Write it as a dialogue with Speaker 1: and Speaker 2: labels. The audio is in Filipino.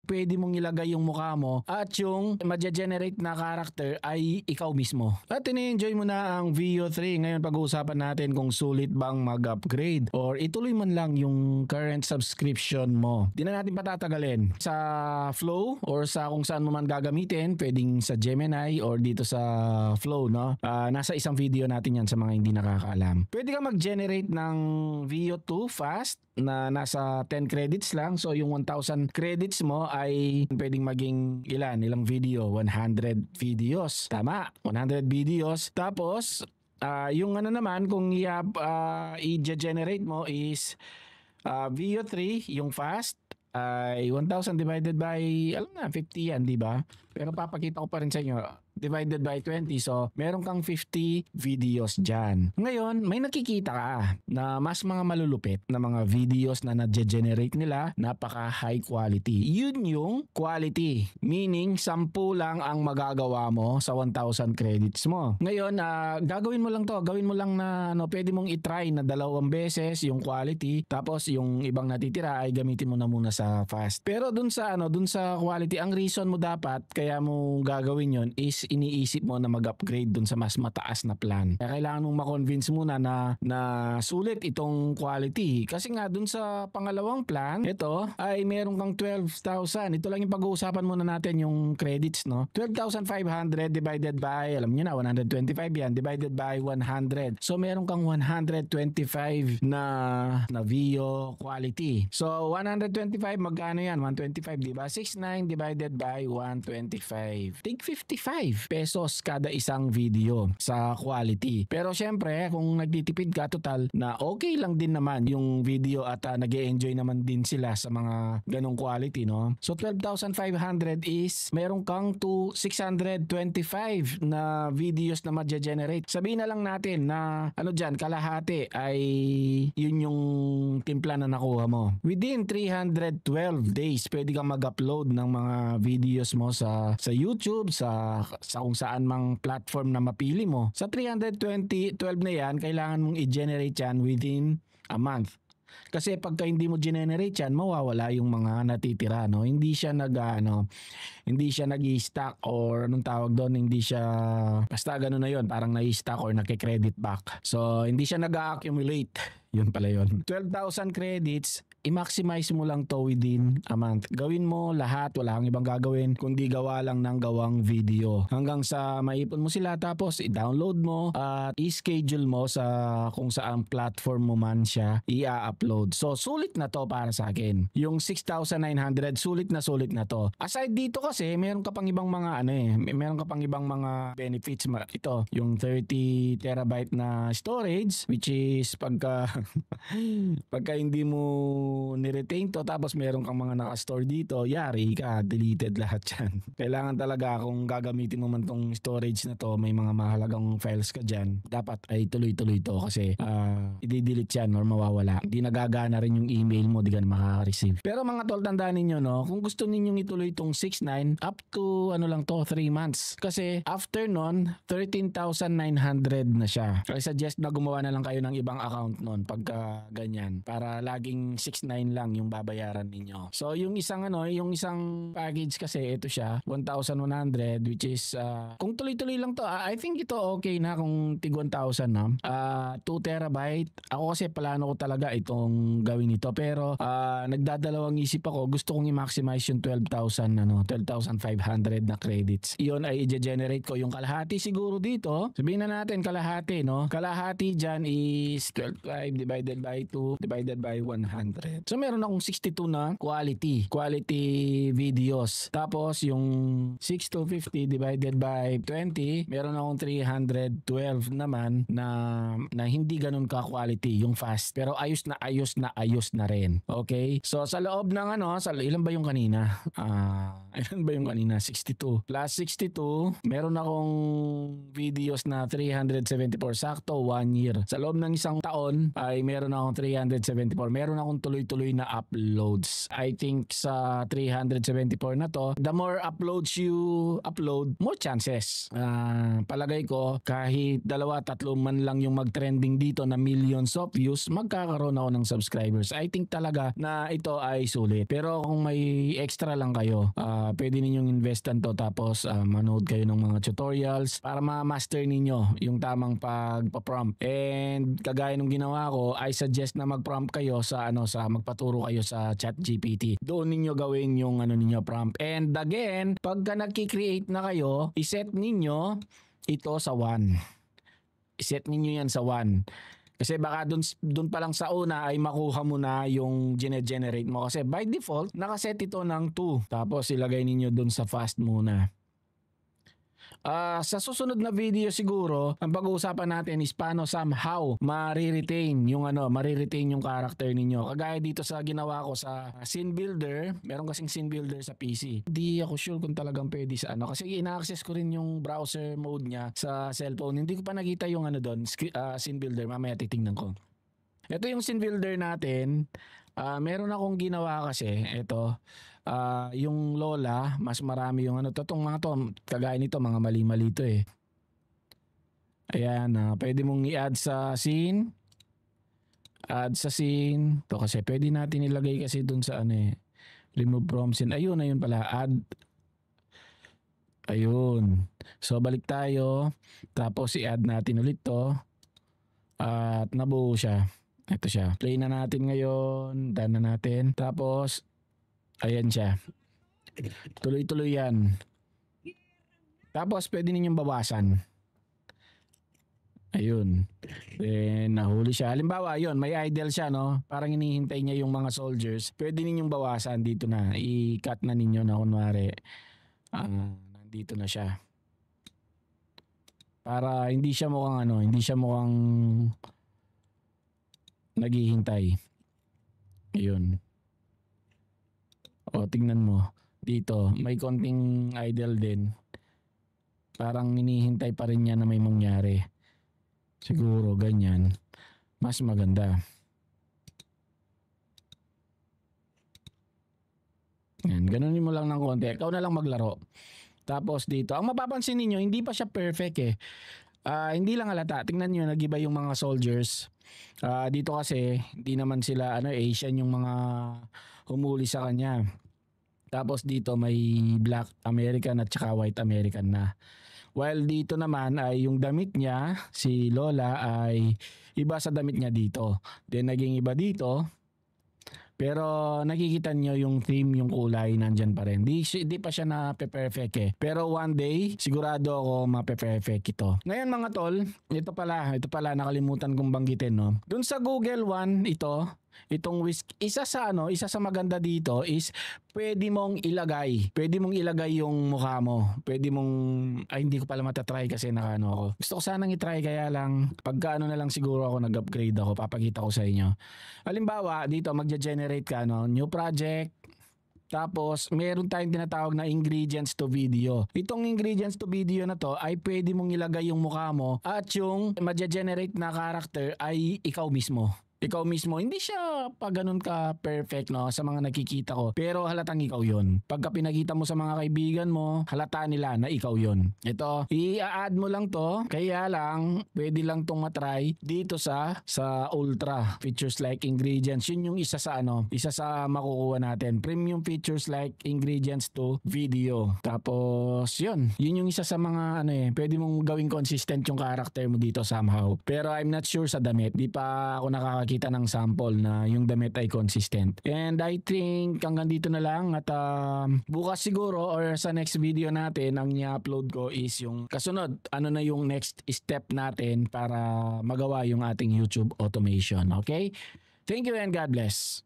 Speaker 1: pwede mong ilagay yung mukha mo at yung ma-generate na character ay ikaw mismo. At ini-enjoy mo na ang Veo 3. Ngayon pag-uusapan natin kung sulit bang mag-upgrade or ituloy man lang yung current subscription mo. Di na natin patatagalin. Sa Flow or sa kung saan mo man gagamitin, pwedeng sa Gemini or dito sa Flow, no? Nasa isang video natin yan sa mga hindi nakakaalam. Pwede ka mag-generate ng Veo 2 fast na nasa 10 credits lang. So yung 1,000 credits mo ay pwedeng maging ilang video, 100 videos. Tama, 100 videos. Tapos yung ano naman kung i-generate mo is Veo 3, yung fast ay 1,000 divided by 50 yan, di ba? Pero papakita ko pa rin sa inyo divided by 20. So, meron kang 50 videos dyan. Ngayon, may nakikita ka na mas mga malulupit na mga videos na na-generate nila, napaka high quality. Yun yung quality. Meaning, 10 lang ang magagawa mo sa 1,000 credits mo. Ngayon, gagawin mo lang to. Gawin mo lang na pwede mong itry na 2 beses yung quality. Tapos, yung ibang natitira ay gamitin mo na muna sa fast. Pero dun sa quality, ang reason mo dapat kaya mo gagawin yon is iniisip mo na mag-upgrade dun sa mas mataas na plan. Kaya kailangan mong ma-convince muna na sulit itong quality. Kasi nga dun sa pangalawang plan, ito ay meron kang 12,000. Ito lang yung pag-uusapan muna natin yung credits, no? 12,500 divided by, alam niyo na, 125 yan, divided by 100. So meron kang 125 na Veo quality. So 125 magkano yan? 125, di ba? 69 divided by 125. Take 55 pesos kada isang video sa quality. Pero syempre, kung nagtitipid ka total na okay lang din naman yung video at nag-e-enjoy naman din sila sa mga ganong quality, no? So 12,500 is meron kang 625 na videos na ma-generate. Sabihin na lang natin na kalahati ay yun yung timpla na nakuha mo. Within 312 days, pwede kang mag-upload ng mga videos mo sa YouTube, sa kung saan mang platform na mapili mo. Sa 312 na yan, kailangan mong i-generate yan within a month. Kasi pagka hindi mo generate yan, mawawala yung mga natitira, no? Hindi siya nag-i-stack or anong tawag doon, hindi siya basta gano'n na yon, parang na-i-stack or naki-credit back. So hindi siya nag-accumulate. Yun pala yun. 12,000 credits, i-maximize mo lang to within a month. Gawin mo lahat, wala kang ibang gagawin kundi gawa lang ng gawang video. Hanggang sa maipon mo sila, tapos i-download mo at i-schedule mo sa kung saan platform mo man siya i-upload. So sulit na to para sa akin. Yung 6,900, sulit na to. Aside dito kasi, meron ka pang ibang mga meron ka pang ibang mga benefits. Ito, yung 30 terabyte na storage, which is pagka hindi mo ni-retain to tapos meron kang mga naka-store dito, yari ka, deleted lahat yan. Kailangan talaga kung gagamitin mo man tong storage na to, may mga mahalagang files ka dyan, dapat ay tuloy-tuloy to kasi i-delete yan or mawawala. Hindi nagagana rin yung email mo, di ka makaka-receive. Pero mga tol, tandaan ninyo, no, kung gusto ninyong ituloy tong 6.9 up to 3 months. Kasi after nun, 13,900 na siya. I suggest na gumawa na lang kayo ng ibang account nun pagka ganyan para laging 6.9 lang yung babayaran ninyo. So yung isang package kasi ito siya 1,100, which is kung tuloy-tuloy lang to, I think ito okay na kung tig 1,000 na. 2 terabyte. Ako kasi plano ko talaga itong gawin ito, pero nagdadalawang isip ako, gusto kong i-maximize yung 12,500 na credits. Iyon ay i-generate ko yung kalahati siguro dito. Sabihin na natin kalahati, no? Kalahati dyan is 12,500 divided by 2 divided by 100. So meron akong 62 na quality videos. Tapos yung 6,250 divided by 20, meron akong 312 naman na hindi ganun ka quality yung fast. Pero ayos na rin. Okay? So sa loob ng ilan ba yung kanina? 62. Plus 62, meron akong videos na 374 sakto 1 year. Sa loob ng isang taon ay meron akong 374. Meron akong tuloy-tuloy na uploads. I think sa 374 na to, the more uploads you upload, more chances. Palagay ko, kahit 2-3 man lang yung mag-trending dito na millions of views, magkakaroon ako ng subscribers. I think talaga na ito ay sulit. Pero kung may extra lang kayo, pwede ninyong investan to, tapos manood kayo ng mga tutorials para ma-master ninyo yung tamang pagpa-prompt. And kagaya nung ginawa ko, I suggest na mag-prompt kayo sa magpaturo kayo sa ChatGPT. Doon ninyo gawin yung ninyo prompt. And again, pagka nagki-create na kayo, iset ninyo ito sa 1. Iset ninyo yan sa 1. Kasi baka dun pa lang sa una ay makuha mo na yung generate mo. Kasi by default, nakaset ito ng 2. Tapos ilagay ninyo dun sa fast muna. Sa susunod na video siguro, ang pag-uusapan natin is paano somehow ma-retain yung character ninyo. Kagaya dito sa ginawa ko sa scene builder, meron kasing scene builder sa PC. Hindi ako sure kung talagang pwede sa kasi ina-access ko rin yung browser mode niya sa cellphone. Hindi ko pa nakita yung doon, scene builder. Mamaya titingnan ko. Ito yung scene builder natin. Meron akong ginawa kasi, ito, yung Lola, mas marami yung itong mga to, kagaya nito, mga mali-mali to eh. Ayan, pwede mong i-add sa scene. Add sa scene. To kasi pwede natin ilagay kasi dun sa remove from scene. Ayun pala, add. Ayun. So balik tayo. Tapos i-add natin ulit to. At nabuo siya. Ito siya. Play na natin ngayon. Done na natin. Tapos, ayan siya. Tuloy-tuloy yan. Tapos, pwede ninyong bawasan. Ayun. Then, nahuli siya. Halimbawa, yun, may idle siya, no? Parang hinihintay niya yung mga soldiers. Pwede ninyong bawasan dito na. I-cut na ninyo na kunwari. Nandito na siya. Para hindi siya mukhang hindi siya mukhang naghihintay. Ayun. O, tingnan mo. Dito, may konting idle din. Parang hinihintay pa rin niya na may mangyari. Siguro, ganyan. Mas maganda. Yan, ganunin mo lang ng konti. Ikaw na lang maglaro. Tapos dito, ang mapapansin niyo hindi pa siya perfect eh. Hindi lang halata. Tingnan niyo, nag-iba yung mga soldiers. Dito kasi hindi naman sila Asian yung mga humuli sa kanya. Tapos dito may black American at saka white American na. While dito naman ay yung damit niya, si Lola, ay iba sa damit niya dito. Then naging iba dito. Pero nakikita nyo yung theme, yung kulay, nandyan pa rin. Di pa siya na-perfect eh. Pero one day, sigurado ako ma-perfect ito. Ngayon mga tol, ito pala, nakalimutan kong banggitin, no? Dun sa Google One, itong isa sa maganda dito is pwede mong ilagay yung mukha mo. Hindi ko pala matatry kasi ako. Gusto ko sanang itry, kaya lang pagka na lang siguro ako nag-upgrade ako, papakita ko sa inyo. Halimbawa, dito magja-generate ka new project. Tapos, meron tayong tinatawag na ingredients to video. Itong ingredients to video na to ay pwede mong ilagay yung mukha mo at yung magja-generate na character ay ikaw mismo. Hindi siya pa ganun ka perfect sa mga nakikita ko. Pero halatang ikaw yon. Pagka pinakita mo sa mga kaibigan mo, halata nila na ikaw yon. Ito, i-add mo lang to. Kaya lang, pwede lang tong matry dito sa ultra features like ingredients. Yun yung isa sa makukuha natin. Premium features like ingredients to video. Tapos yun yung isa sa mga pwede mong gawing consistent yung character mo dito somehow. Pero I'm not sure sa damit. Di pa ako nakakita ng sample na yung damit ay consistent. And I think hanggang dito na lang at bukas siguro or sa next video natin ang i-upload ko is yung kasunod. Ano na yung next step natin para magawa yung ating YouTube automation. Okay? Thank you and God bless.